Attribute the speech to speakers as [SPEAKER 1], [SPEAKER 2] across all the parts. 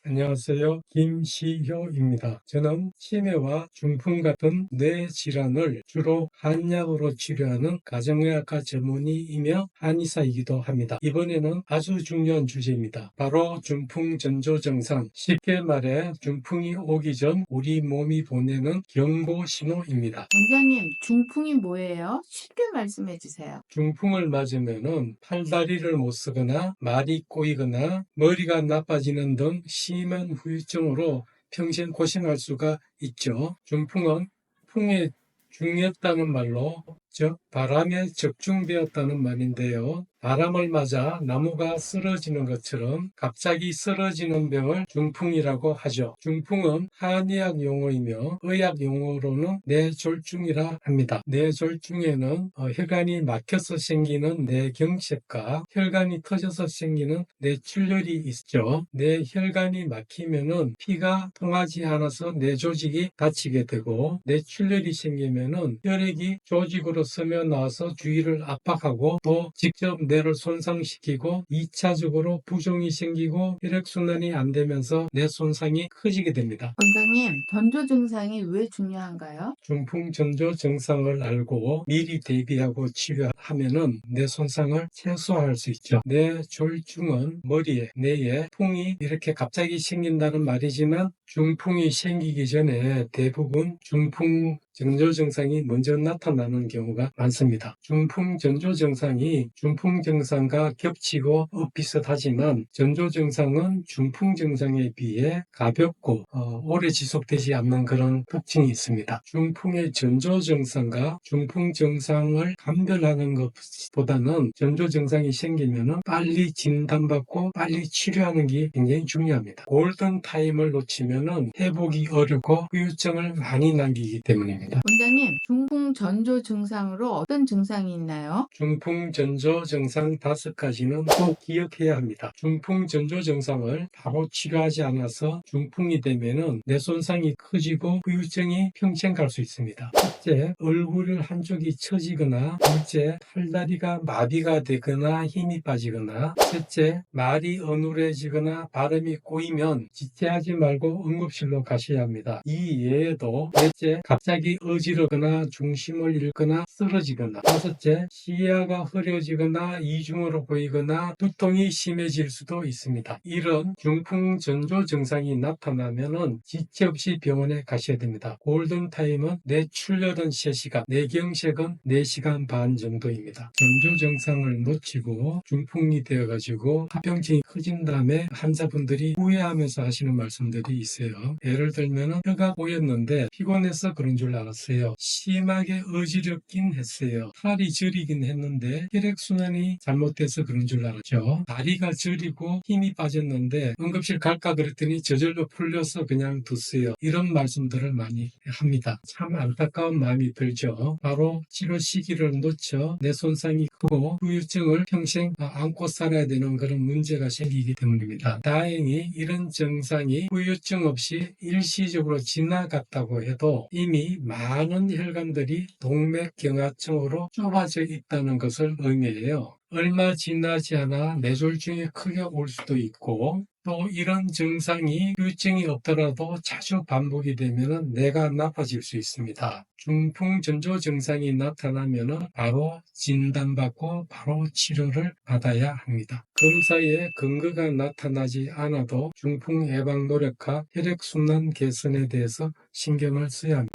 [SPEAKER 1] 안녕하세요. 김시효입니다. 저는 치매와 중풍 같은 뇌 질환을 주로 한약으로 치료하는 가정의학과 전문의이며 한의사이기도 합니다. 이번에는 아주 중요한 주제입니다. 바로 중풍 전조 증상, 쉽게 말해 중풍이 오기 전 우리 몸이 보내는 경고 신호입니다.
[SPEAKER 2] 원장님, 중풍이 뭐예요? 쉽게 말씀해 주세요.
[SPEAKER 1] 중풍을 맞으면은 팔다리를 못 쓰거나 말이 꼬이거나 머리가 나빠지는 등 심한 후유증으로 평생 고생할 수가 있죠. 중풍은 풍에 중했다는 말로, 즉 바람에 적중되었다는 말인데요. 바람을 맞아 나무가 쓰러지는 것처럼 갑자기 쓰러지는 병을 중풍이라고 하죠. 중풍은 한의학 용어이며 의학 용어로는 뇌졸중이라 합니다. 뇌졸중에는 혈관이 막혀서 생기는 뇌경색과 혈관이 터져서 생기는 뇌출혈이 있죠. 뇌혈관이 막히면은 피가 통하지 않아서 뇌조직이 다치게 되고, 뇌출혈이 생기면은 혈액이 조직으로 스며 나와서 주위를 압박하고 또 직접 뇌를 손상시키고 2차적으로 부종이 생기고 혈액순환이 안 되면서 뇌 손상이 커지게 됩니다.
[SPEAKER 2] 원장님, 전조 증상이 왜 중요한가요?
[SPEAKER 1] 중풍 전조 증상을 알고 미리 대비하고 치료하면은 뇌 손상을 최소화할 수 있죠. 뇌 졸중은 머리에, 뇌에 풍이 이렇게 갑자기 생긴다는 말이지만 중풍이 생기기 전에 대부분 중풍 전조 증상이 먼저 나타나는 경우가 많습니다. 중풍 전조 증상이 중풍 증상과 겹치고 비슷하지만 전조 증상은 중풍 증상에 비해 가볍고 오래 지속되지 않는 그런 특징이 있습니다. 중풍의 전조 증상과 중풍 증상을 감별하는 것보다는 전조 증상이 생기면 빨리 진단받고 빨리 치료하는 게 굉장히 중요합니다. 골든 타임을 놓치면 회복이 어렵고 후유증을 많이 남기기 때문입니다.
[SPEAKER 2] 원장님, 중풍 전조 증상으로 어떤 증상이 있나요?
[SPEAKER 1] 중풍 전조 증상 5가지는 꼭 기억해야 합니다. 중풍 전조 증상을 바로 치료하지 않아서 중풍이 되면은 뇌 손상이 커지고 후유증이 평생 갈 수 있습니다. 첫째, 얼굴 한쪽이 처지거나, 둘째, 팔다리가 마비가 되거나 힘이 빠지거나, 셋째, 말이 어눌해지거나 발음이 꼬이면 지체하지 말고 응급실로 가셔야 합니다. 이 외에도 넷째, 갑자기 어지러거나 중심을 잃거나 쓰러지거나, 다섯째, 시야가 흐려지거나 이중으로 보이거나 두통이 심해질 수도 있습니다. 이런 중풍 전조 증상이 나타나면은 지체 없이 병원에 가셔야 됩니다. 골든타임은 뇌출혈은 3시간, 뇌경색은 4시간 반 정도입니다. 전조 증상을 놓치고 중풍이 되어가지고 합병증이 커진 다음에 환자분들이 후회하면서 하시는 말씀들이 있어요. 예를 들면 혀가 꼬였는데 피곤해서 그런 줄 알았어요. 심하게 어지럽긴 했어요. 팔이 저리긴 했는데 혈액순환이 잘못돼서 그런 줄 알았죠. 다리가 저리고 힘이 빠졌는데 응급실 갈까 그랬더니 저절로 풀려서 그냥 뒀어요. 이런 말씀들을 많이 합니다. 참 안타까운 마음이 들죠. 바로 치료 시기를 놓쳐 내 손상이 크고 후유증을 평생 안고 살아야 되는 그런 문제가 생기기 때문입니다. 다행히 이런 증상이 후유증 없이 일시적으로 지나갔다고 해도 이미 많은 혈관들이 동맥경화증으로 좁아져 있다는 것을 의미해요. 얼마 지나지 않아 뇌졸중이 크게 올 수도 있고, 또 이런 증상이 후유증이 없더라도 자주 반복이 되면 뇌가 나빠질 수 있습니다. 중풍 전조 증상이 나타나면 바로 진단받고 바로 치료를 받아야 합니다. 검사에 근거가 나타나지 않아도 중풍 예방 노력과 혈액순환 개선에 대해서 신경을 써야 합니다.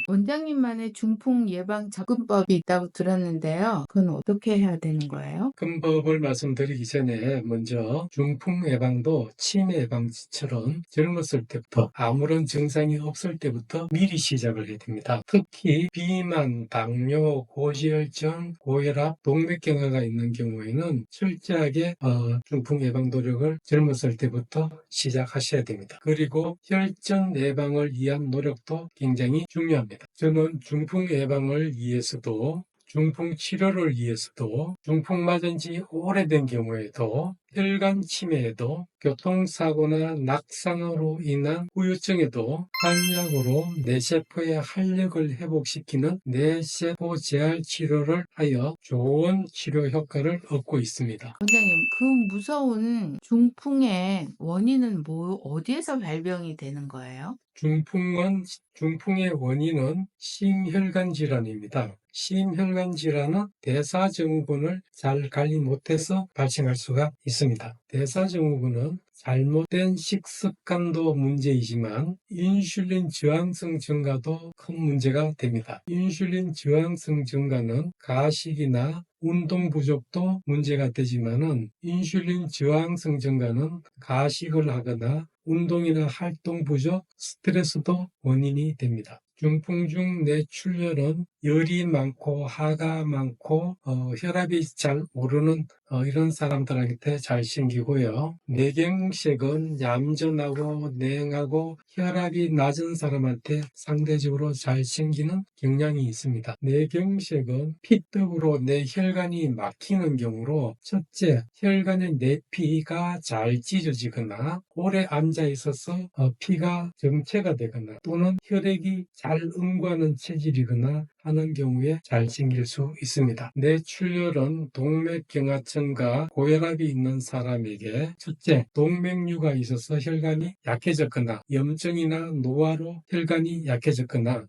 [SPEAKER 2] 원장님만의 중풍 예방 접근법이 있다고 들었는데요. 그건 어떻게 해야 되는 거예요?
[SPEAKER 1] 근법을 말씀드리기 전에 먼저 중풍 예방도 치매 예방처럼 젊었을 때부터 아무런 증상이 없을 때부터 미리 시작을 해야 됩니다. 특히 비만, 당뇨, 고지혈증, 고혈압, 동맥경화가 있는 경우에는 철저하게 중풍 예방 노력을 젊었을 때부터 시작하셔야 됩니다. 그리고 혈전 예방을 위한 노력도 굉장히 중요합니다. 저는 중풍 예방을 위해서도 중풍 치료를 위해서도 중풍 맞은 지 오래된 경우에도 혈관 침해에도 교통사고나 낙상으로 인한 후유증에도 한약으로 뇌세포의 활력을 회복시키는 뇌세포 재활 치료를 하여 좋은 치료 효과를 얻고 있습니다.
[SPEAKER 2] 원장님, 그 무서운 중풍의 원인은 어디에서 발병이 되는 거예요?
[SPEAKER 1] 중풍의 원인은 심혈관 질환입니다. 심혈관 질환은 대사증후군을 잘 관리 못해서 발생할 수가 있습니다. 대사증후군은 잘못된 식습관도 문제이지만 인슐린 저항성 증가도 큰 문제가 됩니다. 인슐린 저항성 증가는 가식이나 운동 부족도 문제가 되지만은 인슐린 저항성 증가는 가식을 하거나 운동이나 활동 부족, 스트레스도 원인이 됩니다. 중풍 중 뇌출혈은 열이 많고 하가 많고 혈압이 잘 오르는 이런 사람들한테 잘 생기고요. 뇌경색은 얌전하고 냉하고 혈압이 낮은 사람한테 상대적으로 잘 생기는 경향이 있습니다. 뇌경색은 피떡으로 뇌혈관이 막히는 경우로 첫째, 혈관의 내피가 잘 찢어지거나 오래 앉아 있어서 피가 정체가 되거나 또는 혈액이 잘 응고하는 체질이거나 하는 경우에 잘 생길 수 있습니다. 뇌출혈은 동맥경화증과 고혈압이 있는 사람에게 첫째, 동맥류가 있어서 혈관이 약해졌거나 염증이나 노화로 혈관이 약해졌거나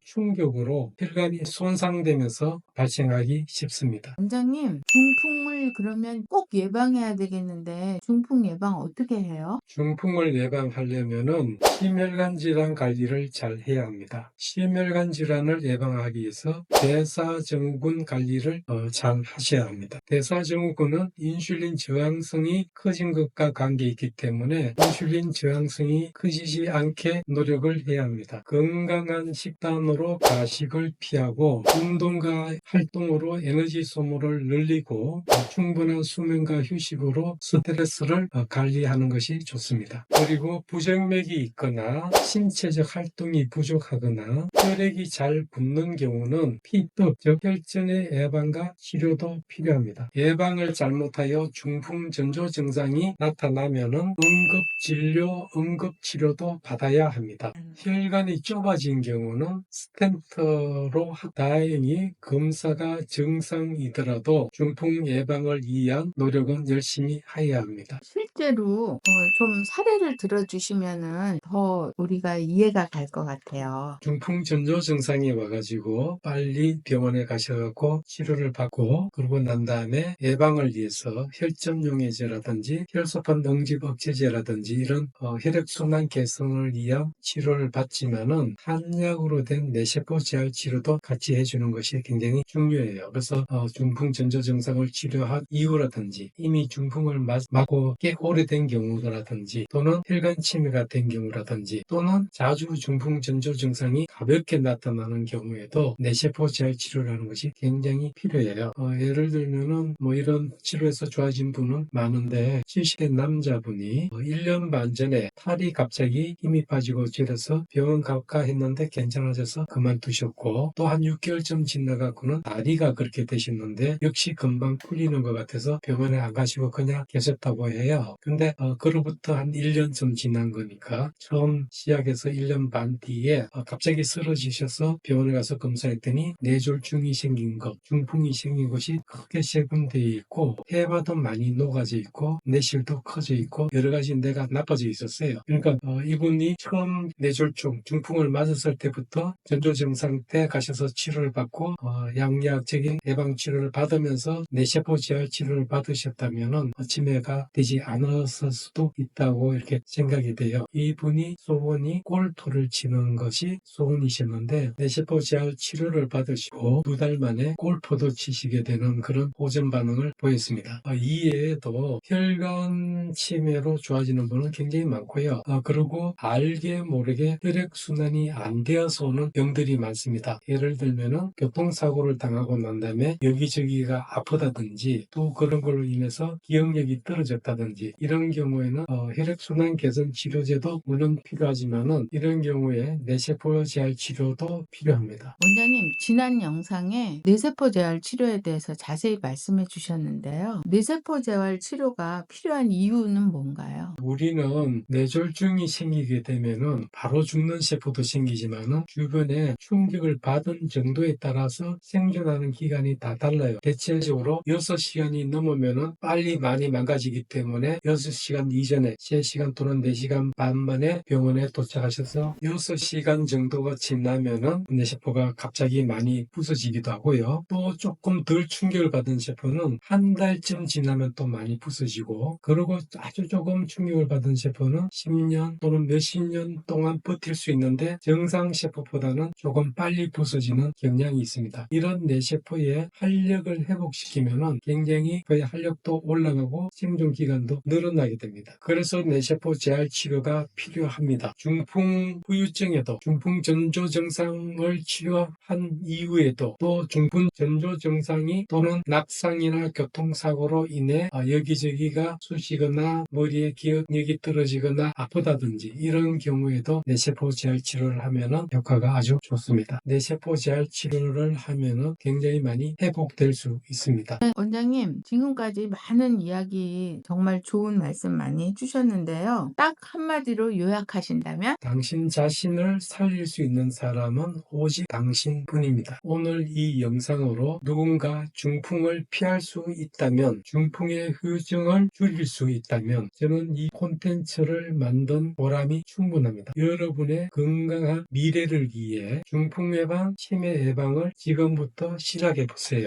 [SPEAKER 1] 충격으로 혈관이 손상되면서 발생하기 쉽습니다.
[SPEAKER 2] 원장님, 중풍을 그러면 꼭 예방해야 되겠는데 중풍 예방 어떻게 해요?
[SPEAKER 1] 중풍을 예방하려면은 심혈관 질환 관리를 잘 해야 합니다. 심혈관 질환을 예방하기 위해서 대사증후군 관리를 잘 하셔야 합니다. 대사증후군은 인슐린 저항성이 커진 것과 관계 있기 때문에 인슐린 저항성이 커지지 않게 노력을 해야 합니다. 건강한 식단으로 가식을 피하고 운동과 활동으로 에너지 소모를 늘리고 충분한 수면과 휴식으로 스트레스를 관리하는 것이 좋습니다. 그리고 부정맥이 있거나 신체적 활동이 부족하거나 혈액이 잘 붙는 경우는 피떡, 즉 혈전의 예방과 치료도 필요합니다. 예방을 잘못하여 중풍 전조 증상이 나타나면은 응급진료, 응급치료도 받아야 합니다. 혈관이 좁아진 경우는 스텐트로 다행히 검사가 정상이더라도 중풍 예방을 위한 노력은 열심히 해야 합니다.
[SPEAKER 2] 실제로 좀 사례를 들어주시면은 더 우리가 이해가 갈 것 같아요.
[SPEAKER 1] 중풍 전조 증상이 와가지고 빨리 병원에 가셔갖고 치료를 받고 그러고 난 다음에 예방을 위해서 혈전용해제라든지 혈소판 응집 억제제라든지 이런 혈액순환 개선을 위한 치료를 받지만은 한약으로 된 뇌세포 재활 치료도 같이 해주는 것이 굉장히 중요해요. 그래서 중풍 전조 증상을 치료한 이후라든지 이미 중풍을 맞고 꽤 오래된 경우라든지 또는 혈관 침해가 된 경우라든지 또는 자주 중풍 전조 증상이 가볍게 나타나는 경우에도 뇌세포 재활 치료를 하는 것이 굉장히 필요해요. 예를 들면은 이런 치료에서 좋아진 분은 많은데 70대 남자분이 1년 반 전에 팔이 갑자기 힘이 빠지고 저려서 병원 갈까 했는데 괜찮아져서 그만두셨고 또 한 6개월쯤 지나가고는 다리가 그렇게 되셨는데 역시 금방 풀리는 것 같아서 병원에 안 가시고 그냥 계셨다고 해요. 근데 그로부터 한 1년쯤 지난 거니까 처음 시작해서 1년 반 뒤에 갑자기 쓰러지셔서 병원에 가서 검사했더니 뇌졸중이 생긴 것, 중풍이 생긴 것이 크게 세분되어 있고 해마도 많이 녹아져 있고 뇌실도 커져 있고 여러 가지 뇌가 나빠져 있었어요. 그러니까 이분이 처음 뇌졸중, 중풍을 맞았을 때부터 전조 증상 때 가셔서 치료를 받고 양리학적인 예방 치료를 받으면서 뇌세포 재활 치료를 받으셨다면은 치매가 되지 않았을 수도 있다고 이렇게 생각이 돼요. 이분이 소원이 골프를 치는 것이 소원이셨는데 뇌세포 재활 치료를 받으시고 2달 만에 골프도 치시게 되는 그런 호전 반응을 보였습니다. 이외에도 혈관 침해로 좋아지는 분은 굉장히 많고요. 그리고 알게 모르게 혈액순환이 안 되어서 오는 병들이 많습니다. 예를 들면은 교통사고를 당하고 난 다음에 여기저기가 아프다든지 또 그런 걸로 인해서 기억력이 떨어졌다든지 이런 경우에는 혈액순환 개선 치료제도 물론 필요하지만은 이런 경우에 뇌세포 재활 치료도 필요합니다.
[SPEAKER 2] 원장님, 지난 영상에 뇌세포 재활 치료에 대해서 자세히 말씀해 주셨는데요. 뇌세포 재활 치료가 필요한 이유는 뭔가요?
[SPEAKER 1] 우리는 뇌졸중이 생기게 되면은 바로 죽는 세포도 생기지만은 주변에 충격을 받은 정도에 따라서 생존하는 기간이 다 달라요. 대체적으로 6시간이 넘으면은 빨리 많이 망가지기 때문에 6시간 이전에 3시간 또는 4시간 반 만에 병원에 도착하셔서 6시간 정도가 지나면은 뇌세포가 갑자기 많이 부서지기도 하고요. 또 조금 덜 충격을 받은 세포는 한 달쯤 지나면 또 많이 부서지고, 그리고 아주 조금 충격을 받은 세포는 10년 또는 몇십 년 동안 버틸 수 있는데 정상 세포보다는 조금 빨리 부서지는 경향이 있습니다. 이런 뇌세포의 활력을 회복시키면은 굉장히 그의 활력도 올라가고 생존 기간도 늘어나게 됩니다. 그래서 뇌세포 재활 치료가 필요합니다. 중풍 후유증에도 중풍 전조 증상을 치료한 이후에도 또 중풍 전조 증상이 또는 낙상이나 교통사고로 인해 여기저기가 쑤시거나 머리에 기억력이 떨어지거나 아프다든지 이런 경우에도 뇌세포 재활 치료를 하면은 효과가 아주 좋습니다. 뇌세포 재활 치료를 하면은 굉장히 많이 회복될 수 있습니다.
[SPEAKER 2] 원장님, 지금까지 많은 이야기 정말 좋은 말씀 많이 해주셨는데요. 딱 한마디로 요약하신다면?
[SPEAKER 1] 당신 자신을 살릴 수 있는 사람은 오직 당신뿐입니다. 오늘 이 영상으로 누군가 중풍을 피할 수 있다면, 중풍의 후유증을 줄일 수 있다면 저는 이 콘텐츠를 만든 보람이 충분합니다. 여러분의 건강한 미래를 위해 중풍 예방, 치매 예방을 지금부터 시작해 보세요.